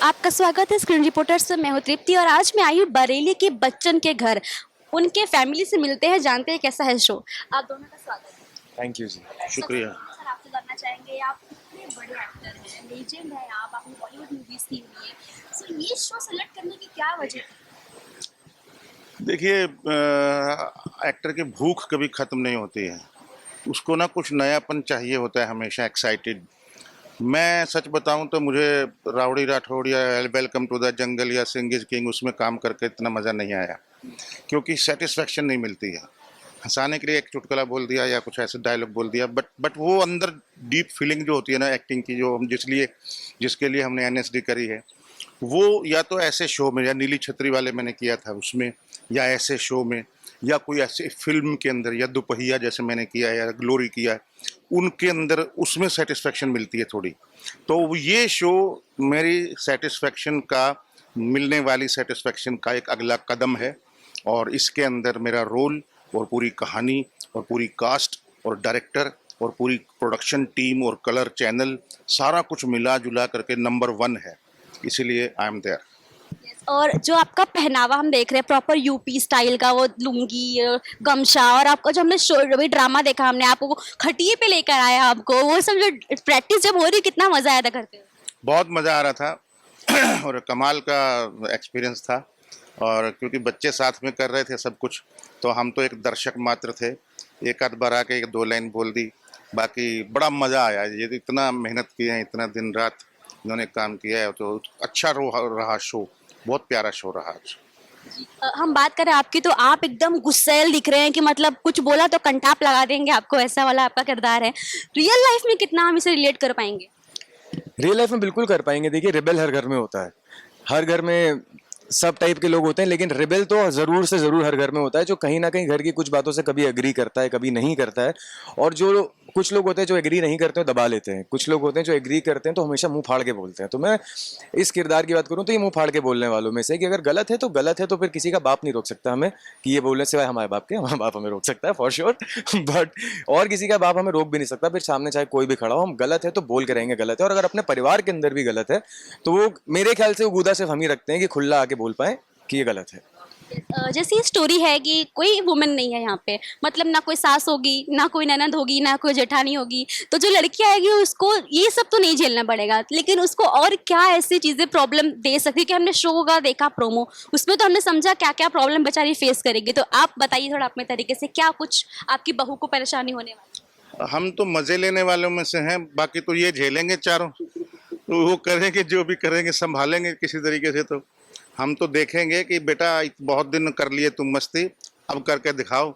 आपका स्वागत है स्क्रीन रिपोर्टर से। मैं हूं तृप्ति और आज मैं आई हूं बरेली के बच्चन के घर। उनके फैमिली से मिलते हैं, जानते हैं कैसा है शो। आप दोनों का स्वागत है। थैंक यू जी, शुक्रिया। सर आपसे जानना चाहेंगे, आप कितने बड़े एक्टर हैं, लेजेंड हैं आप, आपने बॉलीवुड मूवीज की हुई है, सो ये शो सेलेक्ट करने की क्या वजह थी? देखिए, एक्टर की भूख कभी ख़त्म नहीं होती है। उसको ना कुछ नयापन चाहिए होता है, हमेशा एक्साइटेड। मैं सच बताऊं तो मुझे राउडी राठौड़ या वेलकम टू द जंगल या सिंह इज किंग उसमें काम करके इतना मज़ा नहीं आया, क्योंकि सेटिस्फेक्शन नहीं मिलती है। हंसाने के लिए एक चुटकुला बोल दिया या कुछ ऐसे डायलॉग बोल दिया, बट वो अंदर डीप फीलिंग जो होती है ना एक्टिंग की, जो हम जिसके लिए हमने एनएसडी करी है, वो या तो ऐसे शो में, या नीली छतरी वाले मैंने किया था उसमें, या ऐसे शो में, या कोई ऐसे फिल्म के अंदर, या दुपहिया जैसे मैंने किया है, या ग्लोरी किया है, उनके अंदर उसमें सेटिस्फेक्शन मिलती है थोड़ी। तो ये शो मेरी सेटिस्फेक्शन का, मिलने वाली सेटिस्फेक्शन का एक अगला कदम है। और इसके अंदर मेरा रोल और पूरी कहानी और पूरी कास्ट और डायरेक्टर और पूरी प्रोडक्शन टीम और कलर चैनल सारा कुछ मिला जुला करके नंबर 1 है, इसीलिए आई एम देयर। और जो आपका पहनावा हम देख रहे हैं प्रॉपर यूपी स्टाइल का, वो लुंगी गमछा, और आपका जो हमने शो अभी ड्रामा देखा, हमने आपको खटिए पे लेकर आया आपको, वो सब जो प्रैक्टिस जब हो रही, कितना मजा आया था करते हुए? बहुत मज़ा आ रहा था और कमाल का एक्सपीरियंस था। और क्योंकि बच्चे साथ में कर रहे थे सब कुछ, तो हम तो एक दर्शक मात्र थे। एक आध बार आके 1-2 लाइन बोल दी, बाकी बड़ा मज़ा आया। ये तो इतना मेहनत किए हैं, इतना दिन रात इन्होंने काम किया है, तो अच्छा रहा शो, बहुत प्यारा शो रहा आज। हम बात करें आपकी, तो आप एकदम गुस्सैल दिख रहे हैं कि मतलब कुछ बोला तो कंटाप लगा देंगे आपको, ऐसा वाला आपका किरदार है। रियल लाइफ में कितना हम इसे रिलेट कर पाएंगे? रियल लाइफ में बिल्कुल कर पाएंगे। देखिए, रिबेल हर घर में होता है, हर घर में सब टाइप के लोग होते हैं, लेकिन रिबेल तो ज़रूर से ज़रूर हर घर में होता है, जो कहीं ना कहीं घर की कुछ बातों से कभी एग्री करता है, कभी नहीं करता है। और जो कुछ लोग होते हैं जो एग्री नहीं करते हैं दबा लेते हैं, कुछ लोग होते हैं जो एग्री करते हैं तो हमेशा मुंह फाड़ के बोलते हैं। तो मैं इस किरदार की बात करूं तो ये मुंह फाड़ के बोलने वालों में से, कि अगर गलत है तो गलत है, तो फिर किसी का बाप नहीं रोक सकता हमें कि ये बोलने, सिवाय हमारे बाप के। हमारा बाप हमें रोक सकता है फॉर श्योर, बट और किसी का बाप हमें रोक भी नहीं सकता। फिर सामने चाहे कोई भी खड़ा हो, हम गलत है तो बोल के रहेंगे गलत है। और अगर अपने परिवार के अंदर भी गलत है तो वो मेरे ख्याल से वो गुदा सिर्फ हम ही रखते हैं कि खुला आके बोल पाए कि ये गलत है। जैसे ये स्टोरी है कि कोई वुमेन नहीं है यहाँ पे, मतलब ना कोई सास होगी, ना कोई ननद होगी, ना कोई जेठानी होगी, तो जो लड़की आएगी उसको ये सब तो नहीं झेलना पड़ेगा, लेकिन उसको और क्या ऐसी चीज़ें प्रॉब्लम दे सकती है? कि हमने शो का देखा प्रोमो, उसमें तो हमने समझा क्या क्या प्रॉब्लम बेचारी फेस करेगी। तो आप बताइए थोड़ा अपने तरीके से, क्या कुछ आपकी बहू को परेशानी होने वाली? हम तो मज़े लेने वालों में से हैं, बाकी तो ये झेलेंगे चारों। तो वो करेंगे, जो भी करेंगे संभालेंगे किसी तरीके से। तो हम तो देखेंगे कि बेटा बहुत दिन कर लिए तुम मस्ती, अब करके दिखाओ।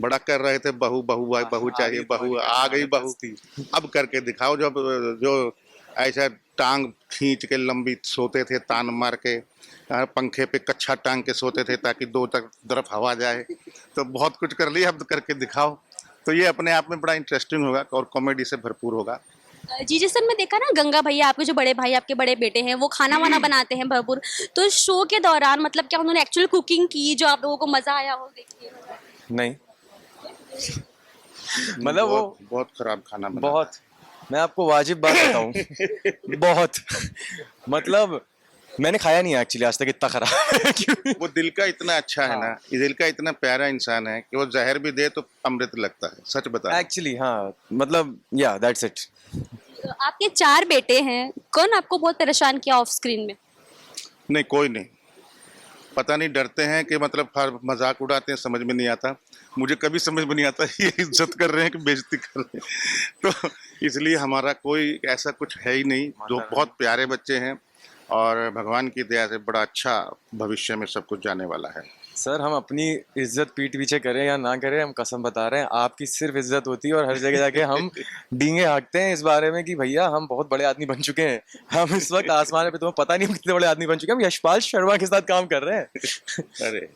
बड़ा कर रहे थे बहू बहू बहू चाहिए, बहू आ गई बहू, अब करके दिखाओ। जब जो ऐसा टांग खींच के लंबी सोते थे, तान मार के पंखे पे कच्छा टांग के सोते थे ताकि दो तरफ हवा जाए, तो बहुत कुछ कर लिया, अब करके दिखाओ। तो ये अपने आप में बड़ा इंटरेस्टिंग होगा और कॉमेडी से भरपूर होगा। जी जी सर, मैं देखा ना गंगा भैया, आपके जो बड़े भाई, आपके बड़े बेटे हैं, वो खाना वाना बनाते हैं भरपूर। तो शो के दौरान मतलब क्या उन्होंने एक्चुअल कुकिंग की जो आप लोगों को मजा आया हो देख के? नहीं मतलब वो बहुत खराब खाना बना। बहुत, मैं आपको वाजिब बात बताऊं, बहुत मतलब मैंने खाया नहीं है एक्चुअली आज तक इतना खराब। वो दिल का इतना अच्छा है ना, ये दिल का इतना प्यारा इंसान है कि वो जहर भी दे तो अमृत लगता है, सच बता। एक्चुअली हाँ, मतलब या दैट्स इट। तो आपके 4 बेटे हैं, कौन आपको बहुत परेशान किया ऑफ स्क्रीन में? नहीं, कोई नहीं। पता नहीं, डरते हैं कि मतलब हर मजाक उड़ाते हैं, समझ में नहीं आता। मुझे कभी समझ में नहीं आता ये इज्जत कर रहे हैं कि बेइज्जती कर रहे हैं। तो इसलिए हमारा कोई ऐसा कुछ है ही नहीं। जो बहुत प्यारे बच्चे हैं और भगवान की दया से बड़ा अच्छा भविष्य में सब कुछ जाने वाला है। सर, हम अपनी इज्जत पीठ पीछे करें या ना करें, हम कसम बता रहे हैं आपकी सिर्फ इज्जत होती है, और हर जगह जाके हम डींगे हाँकते हैं इस बारे में कि भैया हम बहुत बड़े आदमी बन चुके हैं। हम इस वक्त आसमान पे, तुम्हें पता नहीं हम कितने बड़े आदमी बन चुके हैं, हम यशपाल शर्मा के साथ काम कर रहे हैं। अरे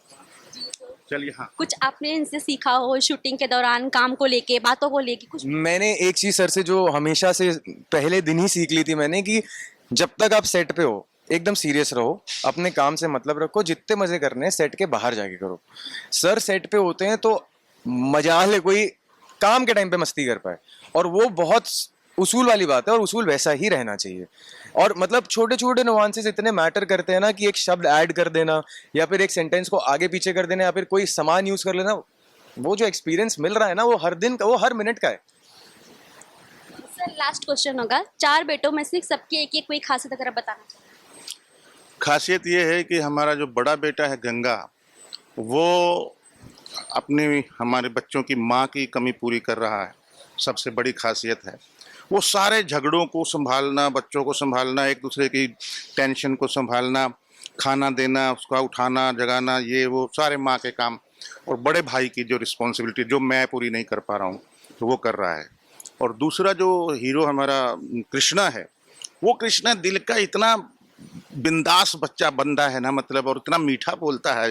चलिए, हाँ। कुछ आपने इनसे सीखा हो शूटिंग के दौरान, काम को लेके, बातों को लेके कुछ? मैंने एक चीज सर से जो हमेशा से पहले दिन ही सीख ली थी मैंने, कि जब तक आप सेट पे हो एकदम सीरियस रहो, अपने काम से मतलब रखो, जितने मजे करने हैं सेट के बाहर जाके करो। सर सेट पे होते हैं तो मजाल है कोई काम के टाइम पे मस्ती कर पाए, और वो बहुत उसूल वाली बात है और उसूल वैसा ही रहना चाहिए। और मतलब छोटे छोटे नुआंसेस इतने मैटर करते हैं ना कि एक शब्द ऐड कर देना या फिर एक सेंटेंस को आगे पीछे कर देना या फिर कोई सामान यूज कर लेना, वो जो एक्सपीरियंस मिल रहा है ना वो हर दिन का, वो हर मिनट का है। सर लास्ट क्वेश्चन होगा, 4 बेटों में से सबकी एक एक कोई खासियत अगर आप बताना चाहें। खासियत ये है कि हमारा जो बड़ा बेटा है गंगा, वो अपनी हमारे बच्चों की माँ की कमी पूरी कर रहा है, सबसे बड़ी खासियत है। वो सारे झगड़ों को संभालना, बच्चों को संभालना, एक दूसरे की टेंशन को संभालना, खाना देना, उसका उठाना जगाना, ये वो सारे माँ के काम, और बड़े भाई की जो रिस्पॉन्सिबिलिटी जो मैं पूरी नहीं कर पा रहा हूँ तो वो कर रहा है। और दूसरा जो हीरो हमारा कृष्णा है, वो कृष्णा दिल का इतना बिंदास बच्चा बंदा है ना, मतलब, और इतना मीठा बोलता है,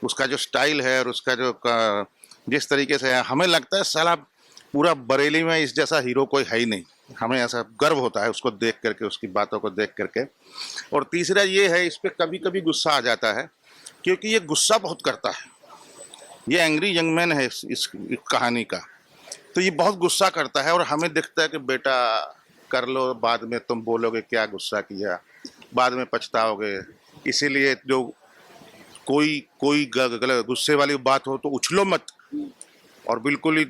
उसका जो स्टाइल है और उसका जो जिस तरीके से है, हमें लगता है साला पूरा बरेली में इस जैसा हीरो कोई है ही नहीं। हमें ऐसा गर्व होता है उसको देख करके, उसकी बातों को देख करके। और तीसरा ये है, इस पे कभी कभी गुस्सा आ जाता है क्योंकि ये गुस्सा बहुत करता है। ये एंग्री यंग मैन है इस कहानी का, तो ये बहुत गुस्सा करता है और हमें दिखता है कि बेटा कर लो, बाद में तुम बोलोगे क्या गुस्सा किया, बाद में पछताओगे। इसीलिए जो कोई कोई गलत गुस्से वाली बात हो तो उछलो मत, और बिल्कुल ही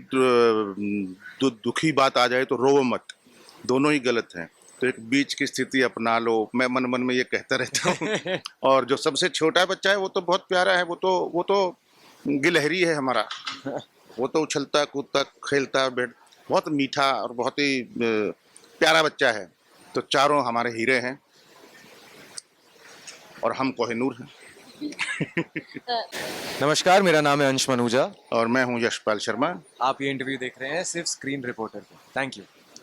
दुखी बात आ जाए तो रोवो मत, दोनों ही गलत हैं। तो एक बीच की स्थिति अपना लो, मैं मन मन में ये कहता रहता हूँ। और जो सबसे छोटा बच्चा है वो तो बहुत प्यारा है, वो तो गिलहरी है हमारा, वो तो उछलता कूदता खेलता बहुत मीठा और बहुत ही प्यारा बच्चा है। तो चारों हमारे हीरे हैं और हम कोहिनूर हैं। नमस्कार, मेरा नाम है अंश मनूजा। और मैं हूँ यशपाल शर्मा। आप ये इंटरव्यू देख रहे हैं सिर्फ स्क्रीन रिपोर्टर पे। Thank you.